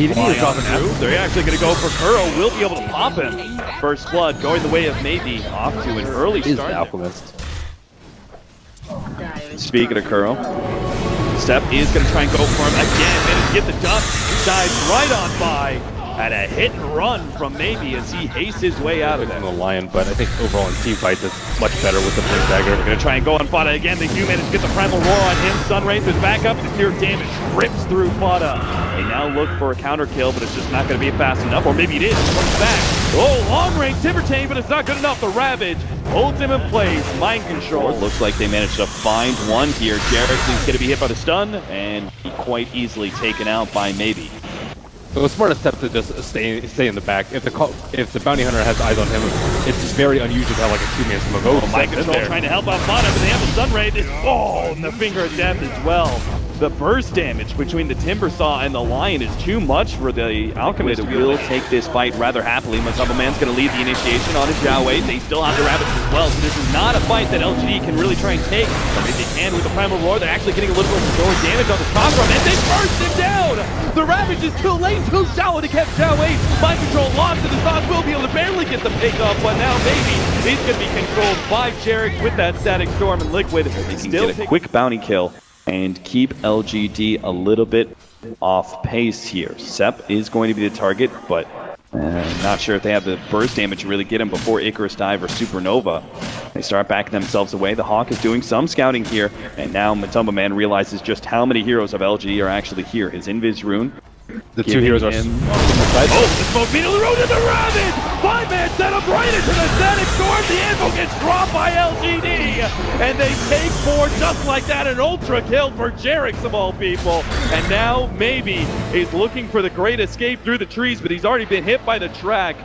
He didn't even draw the through. They're actually going to go for Kuro. Will be able to pop him. First blood going the way of maybe off to an early He's start. the Alchemist. Speaking of Kuro, Step is going to try and go for him again. Managed to get the dust. Dives right on by. And a hit and run from maybe as he hastes his way out of it. The Lion, but I think overall in team fights it's much better with the Blink Dagger. They're going to try and go on Fada again. They do manage to get the Primal Roar on him. Sunray is back up, and the pure damage rips through Fada. They now look for a counter kill, but it's just not going to be fast enough. Or maybe it is. Comes back. Oh, long range Timber Chain, but it's not good enough. The Ravage holds him in place. Mind control. Looks like they managed to find one here. Jarek is going to be hit by the stun, and quite easily taken out by maybe. So it's smartest step to just stay in the back. If the bounty hunter has eyes on him, it's very unusual to have like a two-man smoke. Oh, Mind control trying to help out Fada, but they have a stun ray. And the finger of death as well. The burst damage between the Timber Saw and the Lion is too much for the Alchemist. Will take this fight rather happily. Matumba Man's going to lead the initiation on his Zhao Wei. They still have the Rabbits as well, so this is not a fight that LGD can really try and take. But if they can with the Primal Roar, they're actually getting a little bit more damage on the Chakra, and they burst him down! The Ravage is too late, too shallow to catch Zhao Wei. Mind control lost, and the Saw will be able to barely get the pick off, but now maybe he's going to be controlled by Jarek with that Static Storm and Liquid. They can get a quick bounty kill and keep LGD a little bit off pace here. Sep is going to be the target, but not sure if they have the burst damage to really get him before Icarus Dive or Supernova. They start backing themselves away. The Hawk is doing some scouting here, and now Matumba Man realizes just how many heroes of LGD are actually here. His Invis Rune. The two heroes are on the side. Oh, the smoke beetle, the road to the Ravage! 5-man set up right into the Static Storm. The Anvil gets dropped by LGD, and they take 4 just like that. An ultra kill for Jarek of all people. And now maybe he's looking for the great escape through the trees, but he's already been hit by the track.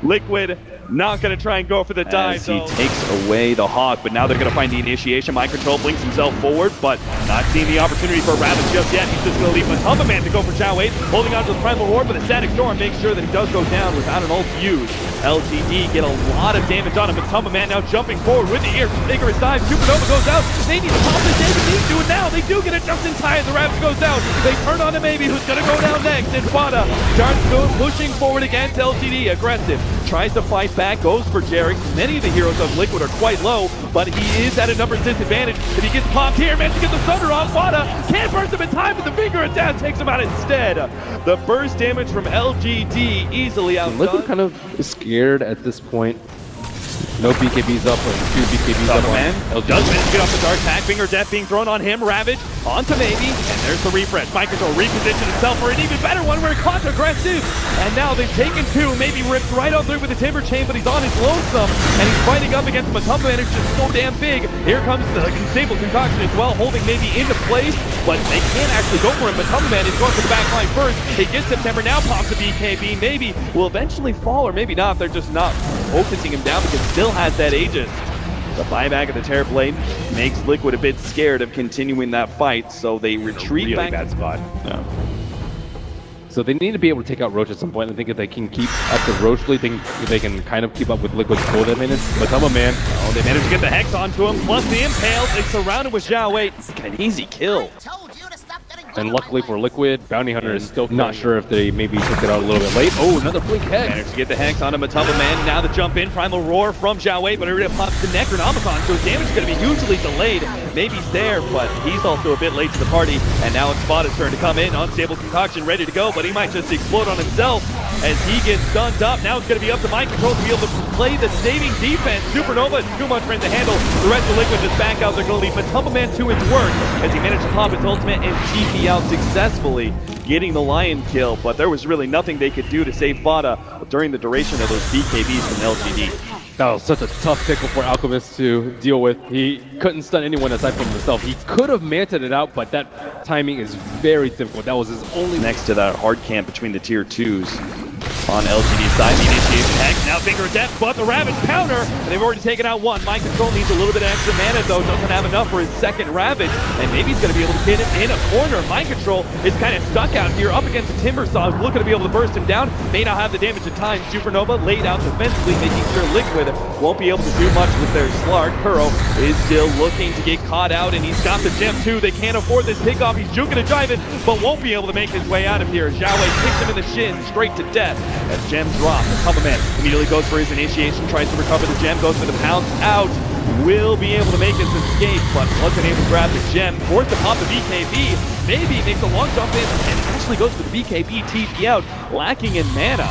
Liquid not going to try and go for the dive. As he takes away the Hawk, but now they're going to find the initiation. Mind control blinks himself forward, but not seeing the opportunity for Ravage just yet. He's just going to leave Matumba Man to go for Zhao Wei, holding on to the Primal Roar, but the Static Storm makes sure that he does go down without an ult used. LGD get a lot of damage on him. Matumba Man now jumping forward with the Icarus Dive. Supernova goes out. They need to pop this damage. They do it now. They do get it just in time. The Ravage goes down. They turn on to maybe who's going to go down next. And Fada starts pushing forward against LGD. Aggressive. Tries to fight back. Goes for Jarek. Many of the heroes of Liquid are quite low, but he is at a numbers disadvantage. If he gets popped here, man, to get the Thunder on Fada. Can't burst him in time, but the finger of death takes him out instead. The burst damage from LGD easily outdone. Liquid kind of is scared at this point. No BKBs up, or 2 BKBs up on LGD. Does manage to get off the Dark Pack. Finger of Death being thrown on him. Ravage onto maybe, and there's the refresh. Mind control reposition itself for an even better one where Quant aggressive. And now they've taken 2. Maybe ripped right on through with the Timber Chain, but he's on his lonesome, and he's fighting up against Matumba Man, who's just so damn big. Here comes the Stable Concoction as well, holding maybe into place, but they can't actually go for him. Matumba Man is going for the back line first. He gets September, now pops the BKB. Maybe will eventually fall, or maybe not. They're just not focusing him down because still has that Aegis. The buyback of the Terror Blade makes Liquid a bit scared of continuing that fight, so they retreat really back. Bad spot. Yeah. So they need to be able to take out Roach at some point. I think if they can keep up the Roach lead, they can kind of keep up with Liquid's gold advantage. Matumba Man. Oh, they managed to get the Hex onto him, plus the Impale. They surrounded with Zhao Wei. An easy kill. And luckily for Liquid, Bounty Hunter is still not sure if they maybe took it out a little bit late. Oh, another Blink Hex. Managed to get the Hex onto Matumba Man. Now the jump in, Primal Roar from Zhao Wei, but it already pops the Necronomicon, so his damage is going to be hugely delayed. Maybe he's there, but he's also a bit late to the party. And now it's Spada's turn to come in. Unstable Concoction ready to go, but he might just explode on himself as he gets stunned up. Now it's going to be up to Mind Control to be able to play the saving defense. Supernova is too much for him to handle. The rest of Liquid just back out. They're going to leave Matumba Man to his work as he managed to pop his ultimate and TP out successfully, getting the Lion kill, but there was really nothing they could do to save Fada during the duration of those BKBs from LGD. That was such a tough pickle for Alchemist to deal with. He couldn't stun anyone aside from himself. He could have manted it out, but that timing is very difficult. That was his only... Next to that hard camp between the tier 2s. On LGD's side, the initiation Hex, now Finger of Death, but the Ravage counter, and they've already taken out 1. Mind Control needs a little bit of extra mana though, doesn't have enough for his second Ravage, and maybe he's going to be able to get him in a corner. Mind Control is kind of stuck out here, up against the Timber Saw, looking to be able to burst him down, may not have the damage in time. Supernova laid out defensively, making sure Liquid won't be able to do much with their Slark. Kuro is still looking to get caught out, and he's got the gem too. They can't afford this pickoff. He's juking to drive it, but won't be able to make his way out of here. Zhao Wei kicks him in the shin, straight to death. As gem drops, Man immediately goes for his initiation, tries to recover the gem, goes for the pounce out. Will be able to make his escape, but wasn't able to grab the gem. Forced to pop the BKB. Maybe makes a long jump in and actually goes for the BKB TP out, lacking in mana.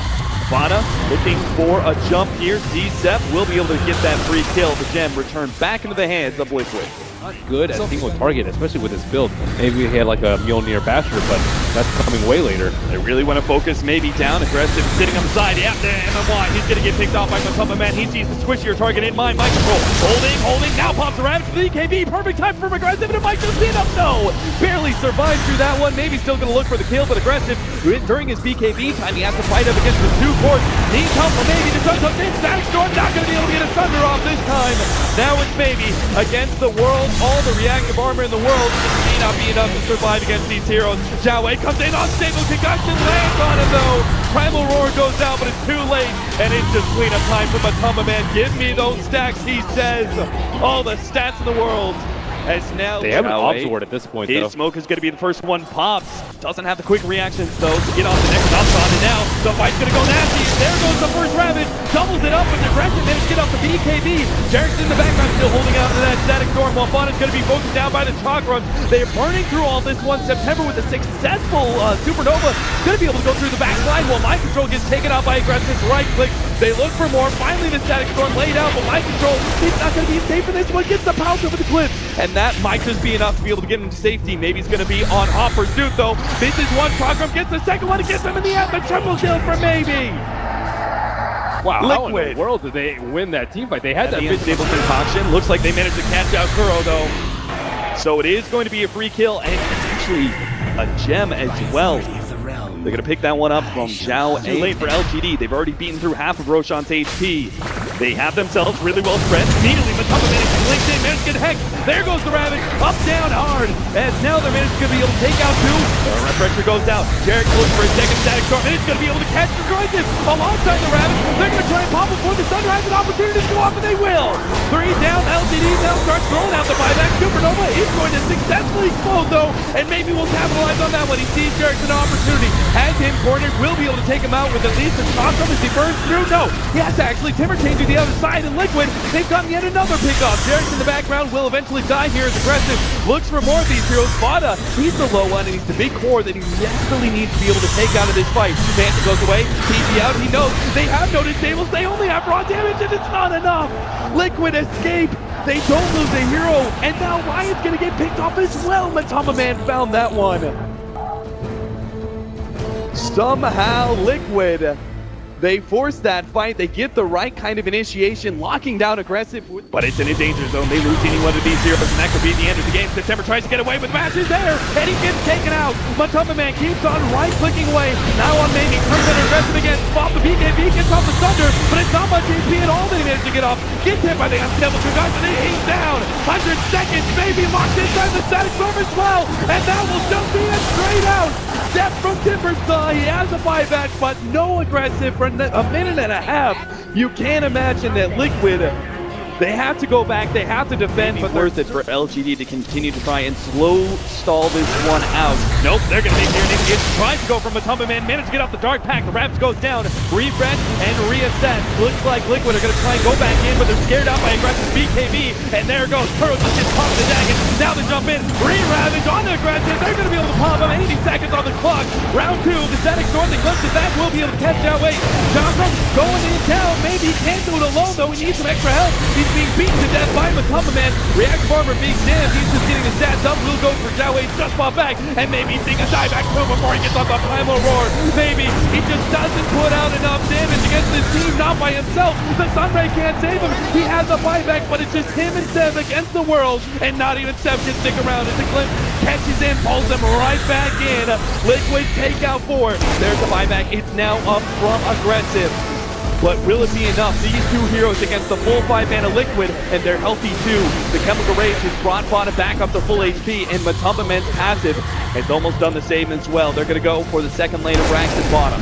Vana looking for a jump here. D-Sep will be able to get that free kill. The gem returned back into the hands of Liquid. Not good at single target, especially with his build. Maybe he had like a Mjolnir Basher, but that's coming way later. They really want to focus maybe down. Aggressive sitting on the side. Yeah, MMY. He's going to get picked off by Man. He sees the squishier target in mind. Mind control. Holding. Now pops around for the EKB. Perfect time for Aggressive, and it might just be enough. No! Barely survived through that one. Maybe still going to look for the kill, but Aggressive, during his BKB time, he has to fight up against the two cores. Needs help from maybe to jump in. Static Storm not going to be able to get a Thunder off this time. Now it's maybe against the world. All the reactive armor in the world may not be enough to survive against these heroes. Zhao Wei comes in, unstable concussion, lands on him though. Primal Roar goes down, but it's too late, and it's just cleanup time for Man. Give me those stacks, he says. All the stats in the world. As now they have an Obsword at this point, his smoke is going to be the first one pops. Doesn't have the quick reactions, though, to get off the next Upshot. And now the fight's going to go nasty. There goes the first Ravage. Doubles it up with the Aggressive. Managed to get off the BKB. Jarek's in the background, still holding out to that Static Storm, while Fana's going to be focused down by the Chakra. They are burning through all this one. September with a successful Supernova. Going to be able to go through the backside while Mind Control gets taken out by Aggressive. Right click. They look for more. Finally, the Static Storm laid out, but Mind Control is not going to be safe for this one. Gets the pounce over the cliff. And that might just be enough to be able to get him to safety. Maybe he's going to be on hot pursuit, though. This is one. Chakram gets the second one. It gets him in the end. The triple kill for maybe. Wow, Liquid. How in the world did they win that team fight? They had that unstable concoction. Looks like they managed to catch out Kuro, though. So it is going to be a free kill, and it's actually a gem as well. They're going to pick that one up from Zhao. Too late for LGD. They've already beaten through half of Roshan's HP. They have themselves really well spread. Immediately, links in, managed to get Hex. There goes the Ravage. Up, down, hard. As now they're managed to be able to take out two. The pressure goes down. Jarek looks for a second Static Storm, and it's going to be able to catch the Droids alongside the Ravage. They're going to try and pop before the Thunder has an opportunity to go off, and they will. 3 down. LGD now starts throwing out the buyback. Supernova is going to successfully explode, though, and maybe we'll capitalize on that one. He sees Jarek's an opportunity. Has him cornered, will be able to take him out with at least a Chakram as he burns through. No, he has to actually Timber change to the other side, and Liquid, they've gotten yet another pickoff. Jarek's in the background, will eventually die here as Aggressive looks for more of these heroes. Vada, he's the low one, and he's the big core that he desperately needs to be able to take out of this fight. Phantom goes away, TP out, he knows they have no disables, they only have raw damage, and it's not enough. Liquid escape. They don't lose a hero, and now Ryan's gonna get picked off as well. Man found that one. Somehow Liquid, they force that fight. They get the right kind of initiation, locking down Aggressive, but it's in a danger zone. They lose any one of these heroes, and that could be the end of the game. September tries to get away, but Mash is there, and he gets taken out. Man keeps on right-clicking away. Now on maybe turns on Aggressive again. Spot the BKB, gets off the Thunder, but it's not much HP at all that he managed to get off. Gets hit by the unstable concussion, and he's down. 100 seconds, maybe locked inside the Static Storm as well, and that will just be it straight out. Step from Timber's side, he has a buyback, but no Aggressive for a minute and a half. You can't imagine that Liquid, they have to go back, they have to defend, but worth it for LGD to continue to try and slow stall this one out. Nope, they're going to make their initiation. Tries to go from Man, managed to get off the Dark Pack. The Raps goes down, refresh and reassess. Looks like Liquid are going to try and go back in, but they're scared out by Aggressive BKB, and there goes Kuro just gets popped the Dagon. Now they jump in, re-ravage on the Aggressive. They're going to be able to pop him 80 seconds on the clock. Round 2, the Static Storm, they glimpse it back, will be able to catch Zhao Wei. Chakram going in down, maybe he can't do it alone though, he needs some extra help. He's being beaten to death by Man. Reactive armor being jammed, he's just getting the stats up. Will go for Zhao Wei, just fought back, and maybe he's taking a dive back through before he gets on the Primal Roar. Maybe he just doesn't put out enough damage against this team, not by himself. The Sunray can't save him. He has a buyback, but it's just him and Sev against the world, and not even Sev can stick around as the Glimpse catches in, pulls him right back in. Liquid take out 4. There's the buyback. It's now up from Aggressive. But will it be enough? These two heroes against the full 5-mana Liquid, and they're healthy too. The Chemical Rage has brought Vana back up to full HP, and Man's passive has almost done the same as well. They're going to go for the second lane of Rax and Vana.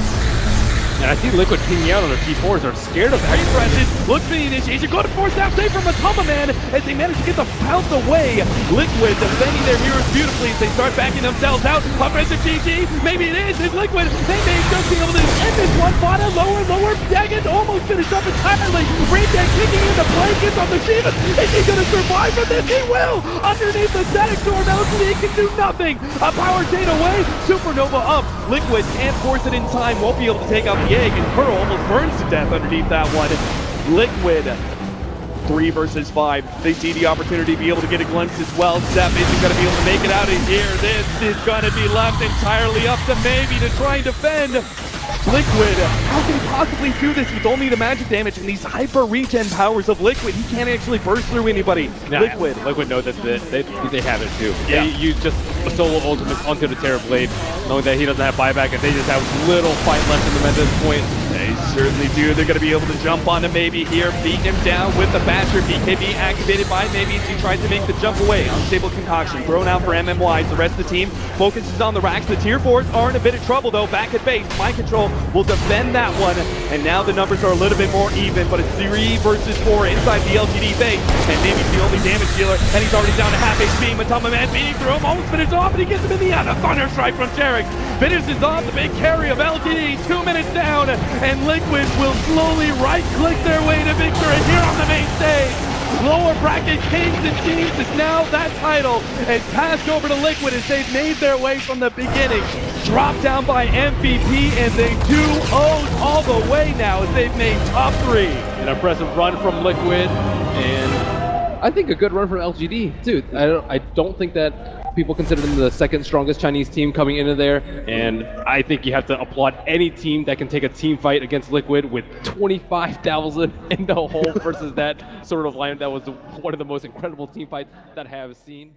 And I see Liquid pinging out on their T4s. Are scared of that. Great presses, looks for the initiation, going to force that save from Matama Man as they manage to get the bounce away. Liquid defending their heroes beautifully as they start backing themselves out. Offensive GG, maybe it is, it's Liquid. They may just be able to end this one. Vada lower, Daggett almost finished up entirely. Rainjack kicking in the play, gets on the Shiva. Is he going to survive from this? He will! Underneath the static storm, LGD can do nothing. A power chain away, Supernova up. Liquid can't force it in time, won't be able to take out the egg, and Pearl almost burns to death underneath that one. Liquid 3 versus 5. They see the opportunity to be able to get a glimpse as well. Steph isn't going to be able to make it out of here. This is going to be left entirely up to maybe to try and defend. Liquid, how can he possibly do this with only the magic damage and these hyper regen powers of Liquid? He can't actually burst through anybody. Nah, Liquid know that they have it too. Yeah. They use just a solo ultimate onto the Terror Blade, knowing that he doesn't have buyback and they just have little fight left in them at this point. They certainly do. They're going to be able to jump onto maybe here, beat him down with the Basher. BKB activated by maybe as he tries to make the jump away. Unstable concoction thrown out for MMYs. The rest of the team focuses on the racks. The tier 4s are in a bit of trouble though. Back at base, Mind Control will defend that one. And now the numbers are a little bit more even, but it's 3 versus 4 inside the LGD base. And maybe's the only damage dealer, and he's already down to half HP. Matama Man beating through him, almost finished off, and he gets him in the end. A Thunder Strike from Jarek finishes off the big carry of LGD. 2 minutes down, and Liquid will slowly right-click their way to victory here on the main stage. Lower bracket Kings and Teams is now that title and passed over to Liquid as they've made their way from the beginning. Dropped down by MVP and they 2-0'd all the way now as they've made top 3. An impressive run from Liquid, and I think a good run from LGD too. I don't think that people consider them the second strongest Chinese team coming into there, and I think you have to applaud any team that can take a team fight against Liquid with 25,000 in the hole versus that sort of lineup. That was one of the most incredible team fights that I have seen.